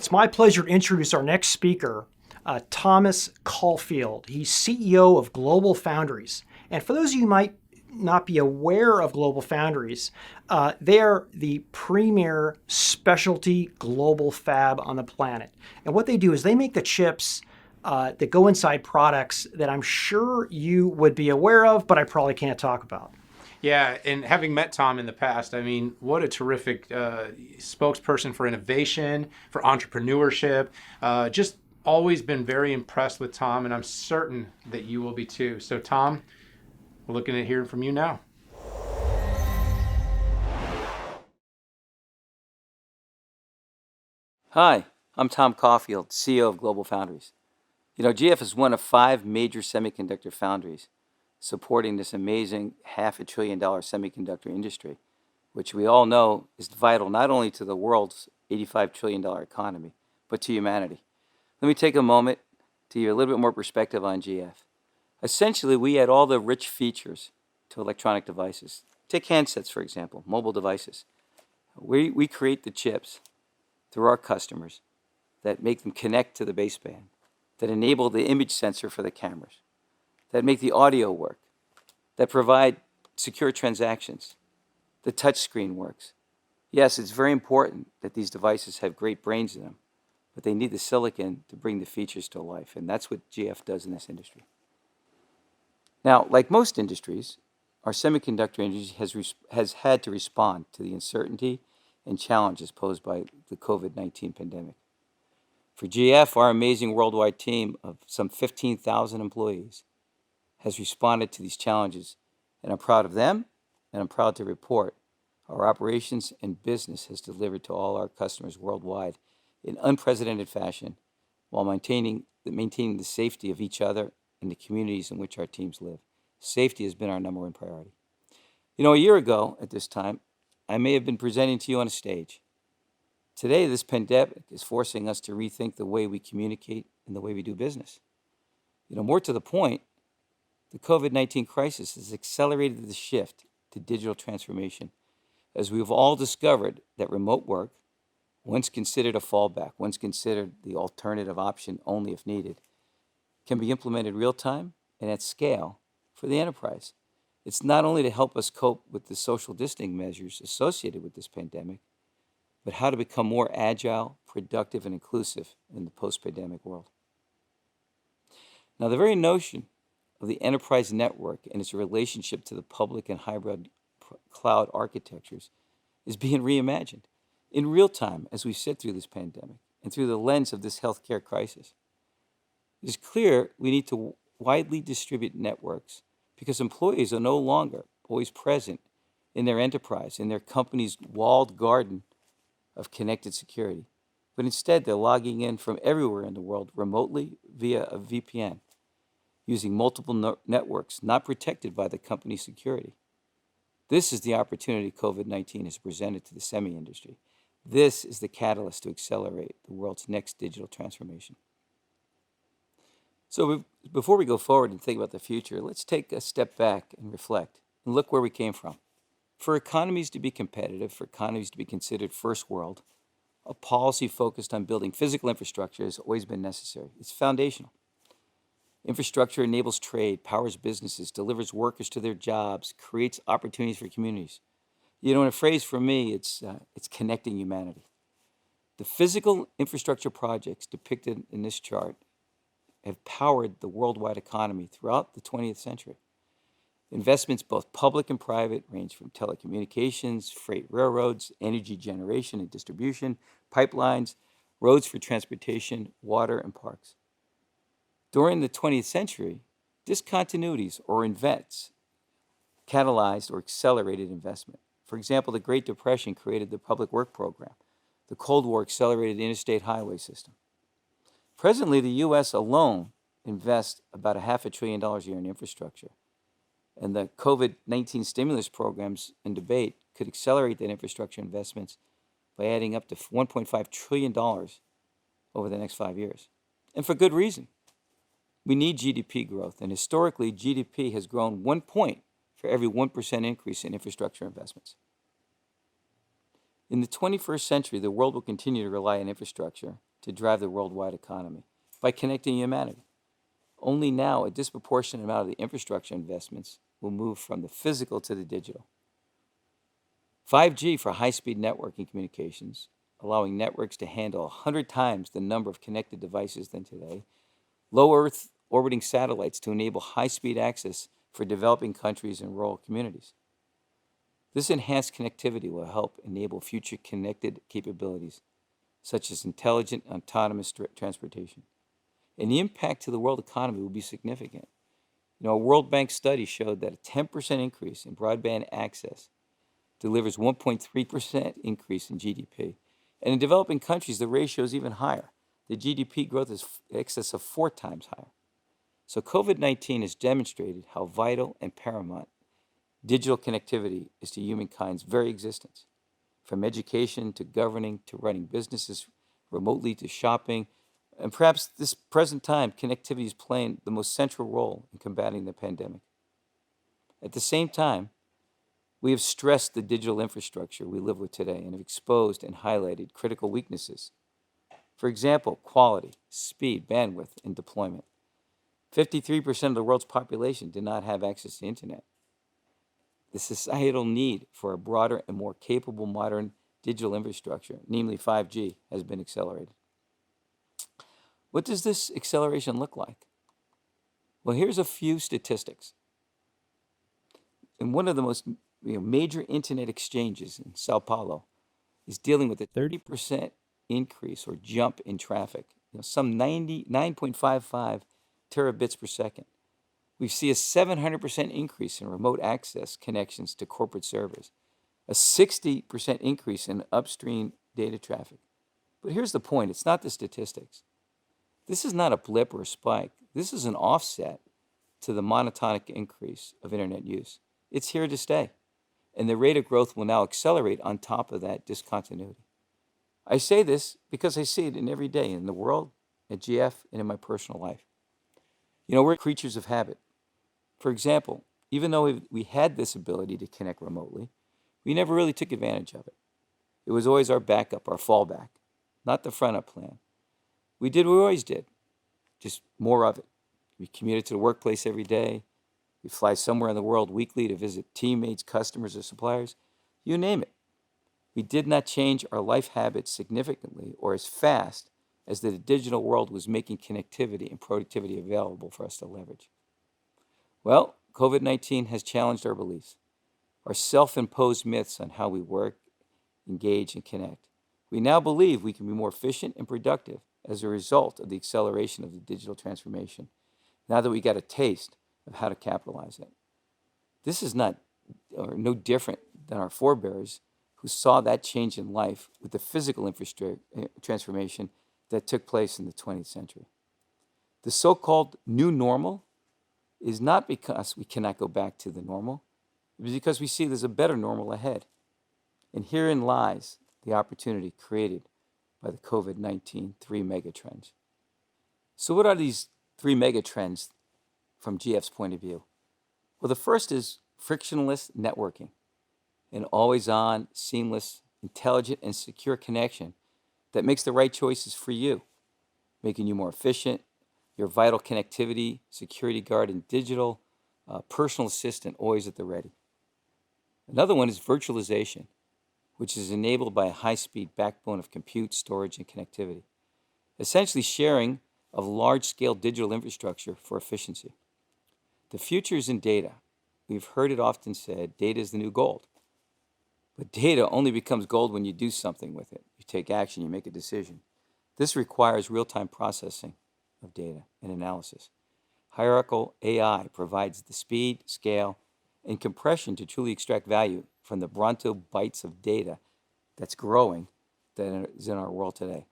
It's my pleasure to introduce our next speaker, Thomas Caulfield. He's CEO of GlobalFoundries. And for those of you who might not be aware of GlobalFoundries, they're the premier specialty global fab on the planet. And what they do is they make the chips that go inside products that I'm sure you would be aware of, but I probably can't talk about. Yeah, and having met Tom in the past, I mean, what a terrific spokesperson for innovation, for entrepreneurship. Just always been very impressed with Tom, and I'm certain that you will be too. So, Tom, we're looking at hearing from you now. Hi, I'm Tom Caulfield, CEO of GlobalFoundries. You know, GF is one of 5 major semiconductor foundries supporting this amazing $500 billion semiconductor industry, which we all know is vital not only to the world's $85 trillion economy, but to humanity. Let me take a moment to give you a little bit more perspective on GF. Essentially, we add all the rich features to electronic devices. Take handsets, for example, mobile devices. We create the chips through our customers that make them connect to the baseband, that enable the image sensor for the cameras, that make the audio work, that provide secure transactions. The touch screen works. Yes, it's very important that these devices have great brains in them, but they need the silicon to bring the features to life, and that's what GF does in this industry. Now, like most industries, our semiconductor industry has had to respond to the uncertainty and challenges posed by the COVID-19 pandemic. For GF, our amazing worldwide team of some 15,000 employees has responded to these challenges, and I'm proud of them, and I'm proud to report our operations and business has delivered to all our customers worldwide in unprecedented fashion while maintaining the safety of each other and the communities in which our teams live. Safety has been our number one priority. You know, a year ago at this time, I may have been presenting to you on a stage. Today, this pandemic is forcing us to rethink the way we communicate and the way we do business. You know, more to the point, the COVID-19 crisis has accelerated the shift to digital transformation, as we've all discovered that remote work, once considered a fallback, once considered the alternative option only if needed, can be implemented real-time and at scale for the enterprise. It's not only to help us cope with the social distancing measures associated with this pandemic, but how to become more agile, productive, and inclusive in the post-pandemic world. Now, the very notion of the enterprise network and its relationship to the public and hybrid cloud architectures is being reimagined in real time as we sit through this pandemic and through the lens of this healthcare crisis. It is clear we need to widely distribute networks because employees are no longer always present in their enterprise, in their company's walled garden of connected security, but instead they're logging in from everywhere in the world remotely via a VPN, using multiple networks not protected by the company's security. This is the opportunity COVID-19 has presented to the semi-industry. This is the catalyst to accelerate the world's next digital transformation. So before we go forward and think about the future, let's take a step back and reflect and look where we came from. For economies to be competitive, for economies to be considered first world, a policy focused on building physical infrastructure has always been necessary. It's foundational. Infrastructure enables trade, powers businesses, delivers workers to their jobs, creates opportunities for communities. You know, in a phrase for me, it's connecting humanity. The physical infrastructure projects depicted in this chart have powered the worldwide economy throughout the 20th century. Investments, both public and private, range from telecommunications, freight railroads, energy generation and distribution, pipelines, roads for transportation, water, and parks. During the 20th century, discontinuities or events catalyzed or accelerated investment. For example, the Great Depression created the Public Work Program. The Cold War accelerated the interstate highway system. Presently, the U.S. alone invests about $500 billion a year in infrastructure. And the COVID-19 stimulus programs in debate could accelerate that infrastructure investments by adding up to $1.5 trillion over the next 5 years. And for good reason. We need GDP growth, and historically, GDP has grown 1 point for every 1% increase in infrastructure investments. In the 21st century, the world will continue to rely on infrastructure to drive the worldwide economy by connecting humanity. Only now a disproportionate amount of the infrastructure investments will move from the physical to the digital. 5G for high-speed networking communications, allowing networks to handle 100 times the number of connected devices than today. Low Earth orbiting satellites to enable high-speed access for developing countries and rural communities. This enhanced connectivity will help enable future connected capabilities, such as intelligent, autonomous transportation. And the impact to the world economy will be significant. A World Bank study showed that a 10% increase in broadband access delivers 1.3% increase in GDP. And in developing countries, the ratio is even higher. The GDP growth is in excess of 4 times higher. So COVID-19 has demonstrated how vital and paramount digital connectivity is to humankind's very existence. From education to governing to running businesses remotely to shopping, and perhaps this present time, connectivity is playing the most central role in combating the pandemic. At the same time, we have stressed the digital infrastructure we live with today and have exposed and highlighted critical weaknesses. For example, quality, speed, bandwidth, and deployment. 53% of the world's population did not have access to the internet. The societal need for a broader and more capable modern digital infrastructure, namely 5G, has been accelerated. What does this acceleration look like? Well, here's a few statistics. And one of the most major internet exchanges in Sao Paulo is dealing with a 30% increase or jump in traffic, some 99.55 terabits per second. We see a 700% increase in remote access connections to corporate servers, a 60% increase in upstream data traffic. But here's the point, it's not the statistics. This is not a blip or a spike. This is an offset to the monotonic increase of internet use. It's here to stay, and the rate of growth will now accelerate on top of that discontinuity. I say this because I see it in every day in the world, at GF, and in my personal life. We're creatures of habit. For example, even though we had this ability to connect remotely, we never really took advantage of it. It was always our backup, our fallback, not the front-up plan. We did what we always did, just more of it. We commuted to the workplace every day. We fly somewhere in the world weekly to visit teammates, customers, or suppliers. You name it. We did not change our life habits significantly or as fast as the digital world was making connectivity and productivity available for us to leverage. Well, COVID-19 has challenged our beliefs, our self-imposed myths on how we work, engage, and connect. We now believe we can be more efficient and productive as a result of the acceleration of the digital transformation, now that we got a taste of how to capitalize it. This is no different than our forebears who saw that change in life with the physical infrastructure transformation that took place in the 20th century. The so-called new normal is not because we cannot go back to the normal, it is because we see there's a better normal ahead. And herein lies the opportunity created by the COVID-19 3 megatrends. So what are these 3 megatrends from GF's point of view? Well, the first is frictionless networking, an always-on, seamless, intelligent, and secure connection that makes the right choices for you, making you more efficient, your vital connectivity, security guard, and digital personal assistant always at the ready. Another one is virtualization, which is enabled by a high-speed backbone of compute, storage, and connectivity, essentially sharing of large-scale digital infrastructure for efficiency. The future is in data. We've heard it often said, data is the new gold. But data only becomes gold when you do something with it. You take action, you make a decision. This requires real-time processing of data and analysis. Hierarchical AI provides the speed, scale, and compression to truly extract value from the Bronto bytes of data that's growing that is in our world today.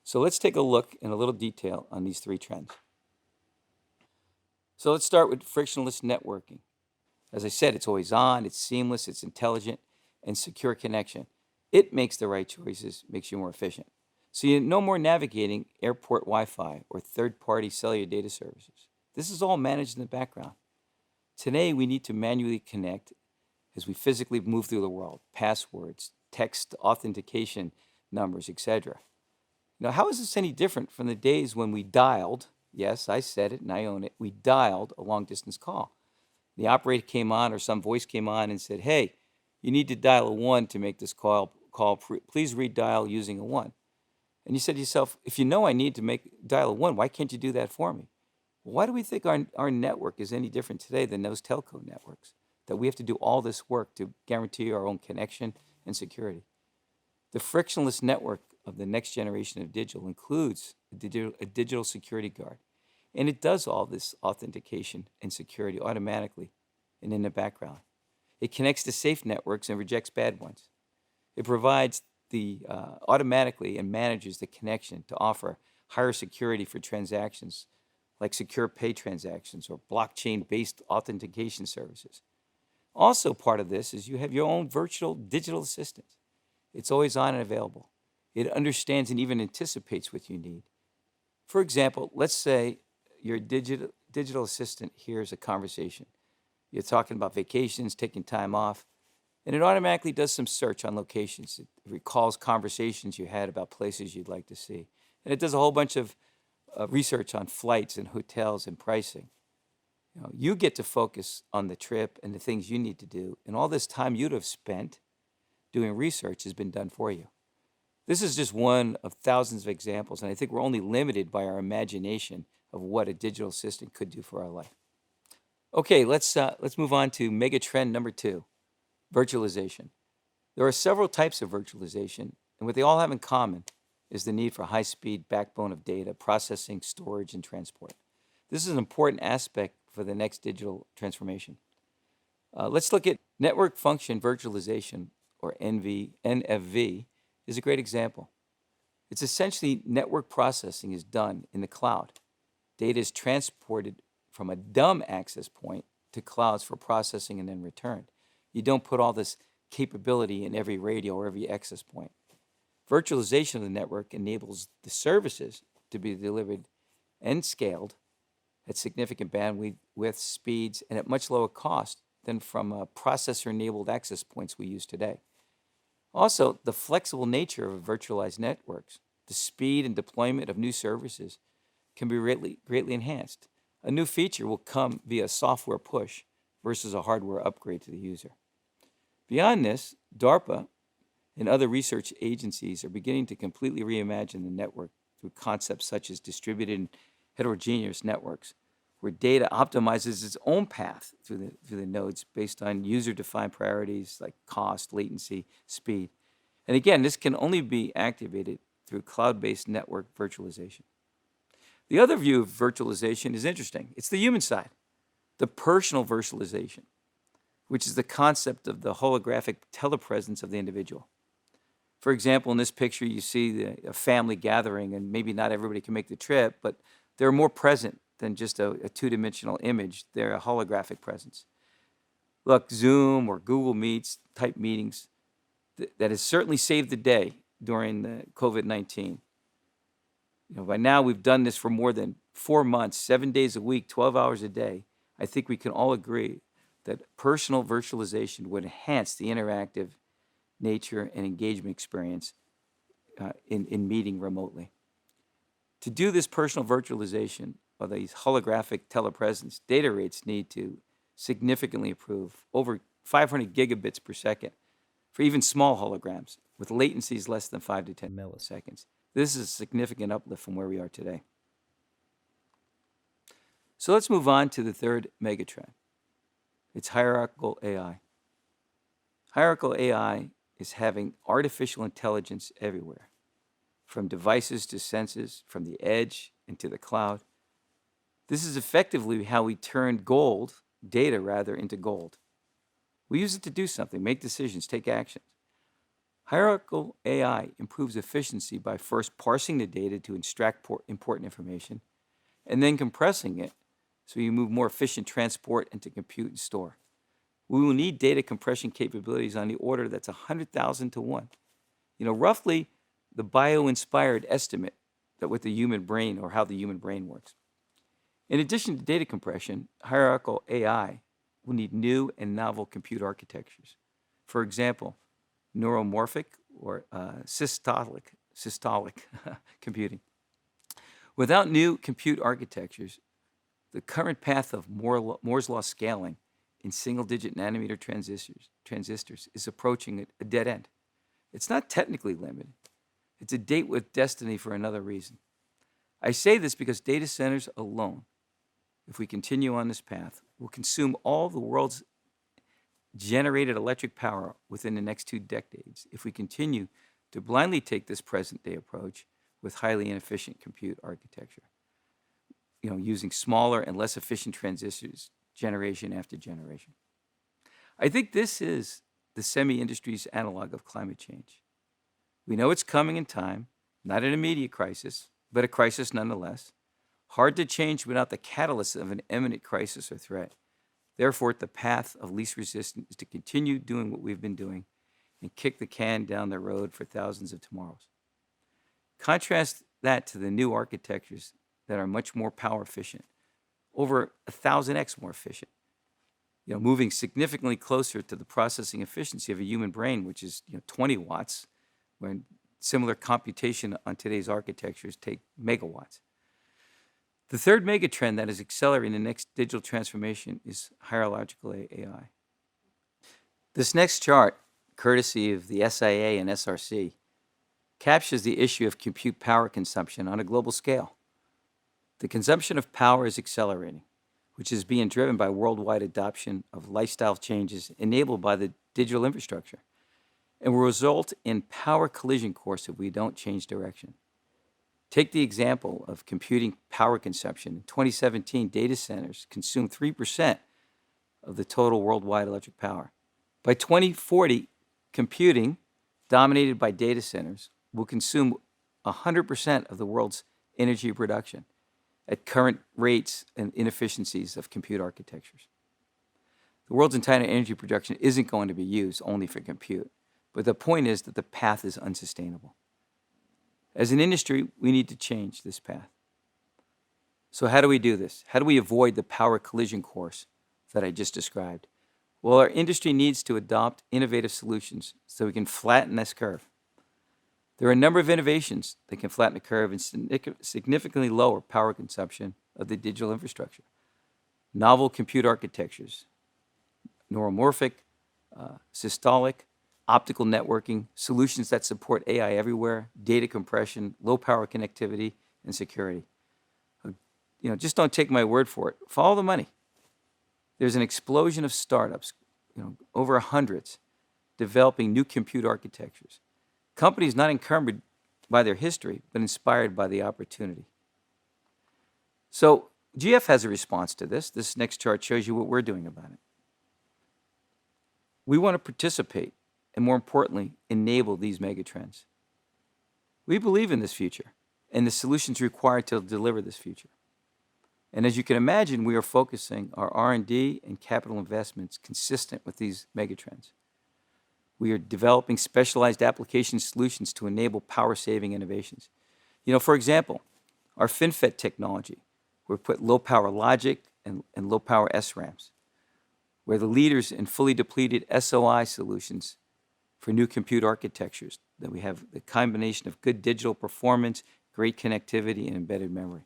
So let's take a look in a little detail on these 3 trends. So let's start with frictionless networking. As I said, it's always on, it's seamless, it's intelligent, and secure connection. It makes the right choices, makes you more efficient. So you no more navigating airport Wi-Fi or third-party cellular data services. This is all managed in the background. Today, we need to manually connect as we physically move through the world, passwords, text authentication numbers, etc. How is this any different from the days when we dialed? Yes, I said it and I own it. We dialed a long distance call. The operator came on or some voice came on and said, "Hey, you need to dial a 1 to make this call. Please redial using a 1." And you said to yourself, if you know I need to dial a 1, why can't you do that for me? Why do we think our network is any different today than those telco networks? That we have to do all this work to guarantee our own connection and security. The frictionless network of the next generation of digital includes a digital security guard. And it does all this authentication and security automatically and in the background. It connects to safe networks and rejects bad ones. It provides automatically and manages the connection to offer higher security for transactions like secure pay transactions or blockchain-based authentication services. Also part of this is you have your own virtual digital assistant. It's always on and available. It understands and even anticipates what you need. For example, let's say your digital assistant hears a conversation. You're talking about vacations, taking time off, and it automatically does some search on locations. It recalls conversations you had about places you'd like to see. And it does a whole bunch of research on flights and hotels and pricing. You get to focus on the trip and the things you need to do, and all this time you'd have spent doing research has been done for you. This is just one of thousands of examples, and I think we're only limited by our imagination of what a digital assistant could do for our life. Okay, let's move on to megatrend number 2, virtualization. There are several types of virtualization, and what they all have in common is the need for high-speed backbone of data, processing, storage, and transport. This is an important aspect for the next digital transformation. Let's look at network function virtualization, or NFV, is a great example. It's essentially network processing is done in the cloud. Data is transported from a dumb access point to clouds for processing and then returned. You don't put all this capability in every radio or every access point. Virtualization of the network enables the services to be delivered and scaled at significant bandwidth, speeds, and at much lower cost than from processor-enabled access points we use today. Also, the flexible nature of virtualized networks, the speed and deployment of new services can be greatly enhanced. A new feature will come via software push versus a hardware upgrade to the user. Beyond this, DARPA and other research agencies are beginning to completely reimagine the network through concepts such as distributed and heterogeneous networks, where data optimizes its own path through the nodes based on user-defined priorities like cost, latency, speed. And again, this can only be activated through cloud-based network virtualization. The other view of virtualization is interesting. It's the human side, the personal virtualization, which is the concept of the holographic telepresence of the individual. For example, in this picture, you see a family gathering, and maybe not everybody can make the trip, but they're more present than just a two-dimensional image. They're a holographic presence. Look, Zoom or Google Meets type meetings, that has certainly saved the day during the COVID-19. By now we've done this for more than 4 months, 7 days a week, 12 hours a day. I think we can all agree that personal virtualization would enhance the interactive nature and engagement experience in meeting remotely. To do this personal virtualization or these holographic telepresence, data rates need to significantly improve, over 500 gigabits per second for even small holograms with latencies less than 5 to 10 milliseconds. This is a significant uplift from where we are today. So let's move on to the third megatrend. It's hierarchical AI. Hierarchical AI is having artificial intelligence everywhere, from devices to senses, from the edge into the cloud. This is effectively how we turn data into gold. We use it to do something, make decisions, take actions. Hierarchical AI improves efficiency by first parsing the data to extract important information, and then compressing it so you move more efficient transport into compute and store. We will need data compression capabilities on the order that's 100,000 to 1. Roughly the bio-inspired estimate that with the human brain or how the human brain works. In addition to data compression, hierarchical AI will need new and novel compute architectures. For example, neuromorphic or systolic systolic computing. Without new compute architectures, the current path of Moore's law scaling in single-digit nanometer transistors is approaching a dead end. It's not technically limited. It's a date with destiny for another reason. I say this because data centers alone, if we continue on this path, will consume all the world's generated electric power within the next 2 decades if we continue to blindly take this present-day approach with highly inefficient compute architecture, using smaller and less efficient transistors generation after generation. I think this is the semi-industry's analog of climate change. We know it's coming in time, not an immediate crisis, but a crisis nonetheless. Hard to change without the catalyst of an imminent crisis or threat. Therefore, the path of least resistance is to continue doing what we've been doing and kick the can down the road for thousands of tomorrows. Contrast that to the new architectures that are much more power efficient, over 1,000x more efficient, moving significantly closer to the processing efficiency of a human brain, which is 20 watts, when similar computation on today's architectures take megawatts. The third megatrend that is accelerating the next digital transformation is hierarchical AI. This next chart, courtesy of the SIA and SRC, captures the issue of compute power consumption on a global scale. The consumption of power is accelerating, which is being driven by worldwide adoption of lifestyle changes enabled by the digital infrastructure, and will result in power collision course if we don't change direction. Take the example of computing power consumption. In 2017, data centers consumed 3% of the total worldwide electric power. By 2040, computing, dominated by data centers, will consume 100% of the world's energy production at current rates and inefficiencies of compute architectures. The world's entire energy production isn't going to be used only for compute, but the point is that the path is unsustainable. As an industry, we need to change this path. So how do we do this? How do we avoid the power collision course that I just described? Well, our industry needs to adopt innovative solutions so we can flatten this curve. There are a number of innovations that can flatten the curve and significantly lower power consumption of the digital infrastructure. Novel compute architectures, neuromorphic, systolic, optical networking, solutions that support AI everywhere, data compression, low power connectivity, and security. Just don't take my word for it. Follow the money. There's an explosion of startups, over hundreds, developing new compute architectures. Companies not encumbered by their history, but inspired by the opportunity. So GF has a response to this. This next chart shows you what we're doing about it. We want to participate and, more importantly, enable these megatrends. We believe in this future and the solutions required to deliver this future. And as you can imagine, we are focusing our R&D and capital investments consistent with these megatrends. We are developing specialized application solutions to enable power-saving innovations. For example, our FinFET technology, we put low-power logic and low-power SRAMs. We're the leaders in fully depleted SOI solutions for new compute architectures, that we have the combination of good digital performance, great connectivity, and embedded memory.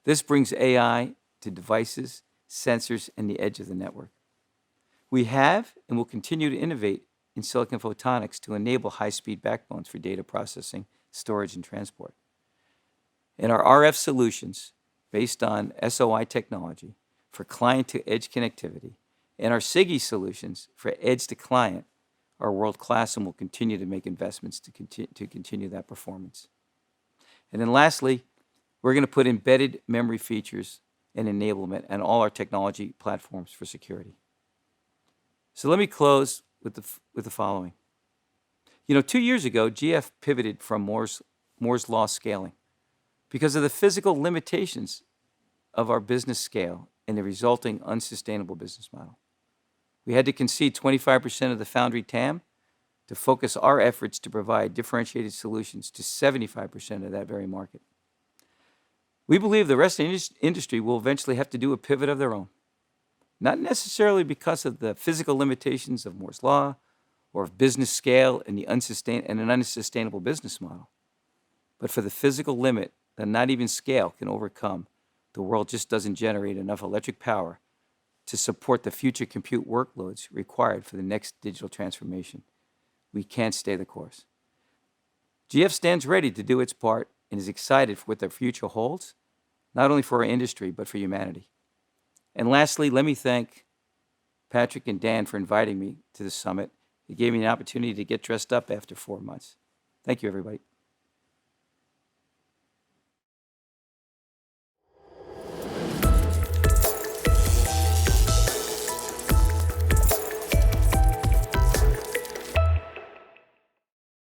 This brings AI to devices, sensors, and the edge of the network. We have and will continue to innovate in silicon photonics to enable high-speed backbones for data processing, storage, and transport. And our RF solutions, based on SOI technology for client-to-edge connectivity, and our SIGI solutions for edge-to-client, are world-class and will continue to make investments to continue that performance. And then lastly, we're going to put embedded memory features and enablement on all our technology platforms for security. So let me close with the following. 2 years ago, GF pivoted from Moore's law scaling because of the physical limitations of our business scale and the resulting unsustainable business model. We had to concede 25% of the foundry TAM to focus our efforts to provide differentiated solutions to 75% of that very market. We believe the rest of the industry will eventually have to do a pivot of their own, not necessarily because of the physical limitations of Moore's law or of business scale and an unsustainable business model, But for the physical limit that not even scale can overcome, the world just doesn't generate enough electric power to support the future compute workloads required for the next digital transformation. We can't stay the course. GF stands ready to do its part and is excited for what the future holds, not only for our industry, but for humanity. And lastly, let me thank Patrick and Dan for inviting me to the summit. It gave me an opportunity to get dressed up after 4 months. Thank you, everybody.